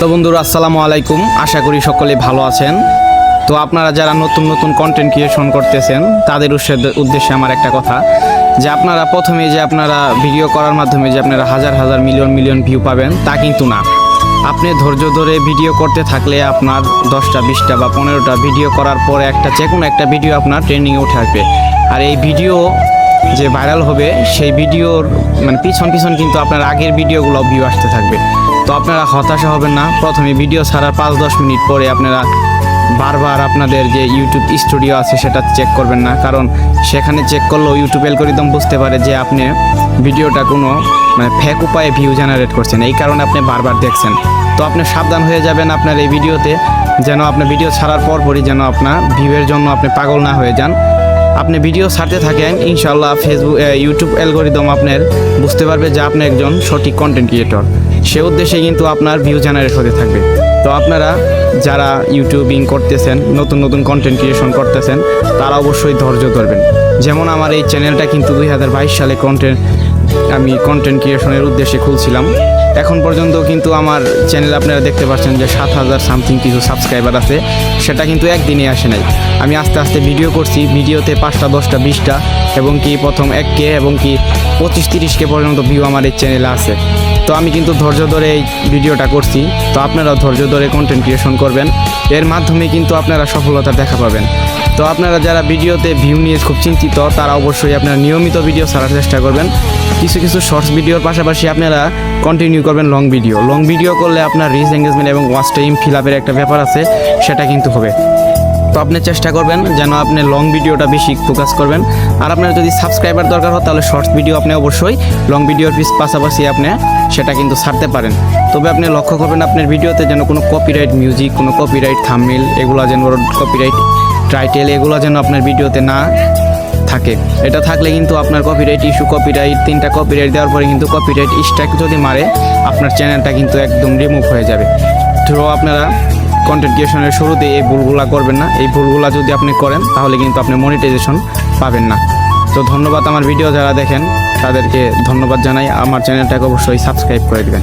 তো বন্ধুরা আসসালামু আলাইকুম, আশা করি সকলে ভালো আছেন। তো আপনারা যারা নতুন নতুন কন্টেন্ট ক্রিয়েশন করতেছেন তাদের উদ্দেশ্যে আমার একটা কথা, যে আপনারা প্রথমে যে আপনারা ভিডিও করার মাধ্যমে যে আপনারা হাজার হাজার মিলিয়ন মিলিয়ন ভিউ পাবেন তা কিন্তু না। আপনি ধৈর্য ধরে ভিডিও করতে থাকলে আপনার 10টা 20টা বা 15টা ভিডিও করার পরে যে কোনো একটা ভিডিও আপনার ট্রেন্ডিংয়ে উঠে আসবে। আর এই ভিডিও যে ভাইরাল হবে সেই ভিডিওর পিছন কিন্তু আপনার আগের ভিডিওগুলো ভিউ আসতে থাকবে। তো আপনারা হতাশা হবেন না। প্রথমে ভিডিও ছাড়ার 5-10 মিনিট পরে আপনারা বারবার আপনাদের যে ইউটিউব স্টুডিও আছে সেটা চেক করবেন না, কারণ সেখানে চেক করলেও ইউটিউব অ্যালগরিদম বুঝতে পারে যে আপনি ভিডিওটা কোনো ফেক উপায়ে ভিউ জেনারেট করছেন, এই কারণে আপনি বারবার দেখছেন। তো আপনি সাবধান হয়ে যাবেন আপনার এই ভিডিওতে, যেন আপনার ভিডিও ছাড়ার পরপরই যেন আপনার ভিউয়ের জন্য আপনি পাগল না হয়ে যান। আপনি ভিডিও ছাড়তে থাকেন, ইনশাল্লাহ ইউটিউব অ্যালগরিদম আপনার বুঝতে পারবে যে আপনি একজন সঠিক কন্টেন্ট ক্রিয়েটর। সে উদ্দেশ্যে কিন্তু আপনার ভিউ জেনারেট হতে থাকবে। তো আপনারা যারা ইউটিউবিং করতেছেন, নতুন নতুন কন্টেন্ট ক্রিয়েশন করতেছেন, তারা অবশ্যই ধৈর্য ধরবেন। যেমন আমার এই চ্যানেলটা কিন্তু 2022 সালে আমি কন্টেন্ট ক্রিয়েশনের উদ্দেশ্যে খুলছিলাম। এখন পর্যন্ত কিন্তু আমার চ্যানেল আপনারা দেখতে পাচ্ছেন যে 7000 সামথিং কিছু সাবস্ক্রাইবার আছে। সেটা কিন্তু একদিনে আসে নাই, আমি আস্তে আস্তে ভিডিও করছি। ভিডিওতে 5টা 10টা 20টা এবং কি প্রথম 1K এবং কি 25-30K পর্যন্ত ভিউ আমার এই চ্যানেলে আছে। তো আমি কিন্তু ধৈর্য ধরে এই ভিডিওটা করছি। তো আপনারাও ধৈর্য ধরে কন্টেন্ট ক্রিয়েশন করবেন, এর মাধ্যমে কিন্তু আপনারা সফলতা দেখা পাবেন। তো আপনারা যারা ভিডিওতে ভিউ নিয়ে খুব চিন্তিত, তারা অবশ্যই আপনারা নিয়মিত ভিডিও ছাড়ার চেষ্টা করবেন। কিছু শর্টস ভিডিওর পাশাপাশি আপনারা কন্টিনিউ করবেন লং ভিডিও করলে আপনার রিচ এঙ্গেজমেন্ট এবং ওয়াচ টাইম ফিল আপের একটা ব্যাপার আছে, সেটা কিন্তু হবে। তো আপনি চেষ্টা করবেন যেন আপনি লং ভিডিওটা বেশি ফোকাস করবেন। আর আপনার যদি সাবস্ক্রাইবার দরকার হয় তাহলে শর্টস ভিডিও আপনি অবশ্যই লং ভিডিওর পাশাপাশি আপনি সেটা কিন্তু ছাড়তে পারেন। তবে আপনি লক্ষ্য করবেন আপনার ভিডিওতে যেন কোনো কপিরাইট মিউজিক, কোনো কপিরাইট থাম্বনেল, এগুলো যেন কপিরাইট টাইটেল, এগুলো যেন আপনার ভিডিওতে না থাকে। এটা থাকলে কিন্তু আপনার কপিরাইট ইস্যু, 3টা কপিরাইট দেওয়ার পরে কিন্তু কপিরাইট স্ট্রাইক যদি মারে, আপনার চ্যানেলটা কিন্তু একদম রিমুভ হয়ে যাবে। তো আপনারা কন্টেন্ট ক্রিয়েশনের শুরুতে এই ভুলগুলা করবেন না। এই ভুলগুলা যদি আপনি করেন তাহলে কিন্তু আপনি মনিটাইজেশন পাবেন না। তো ধন্যবাদ, আমার ভিডিও যারা দেখেন তাদেরকে ধন্যবাদ জানাই। আমার চ্যানেলটাকে অবশ্যই সাবস্ক্রাইব করে দেবেন।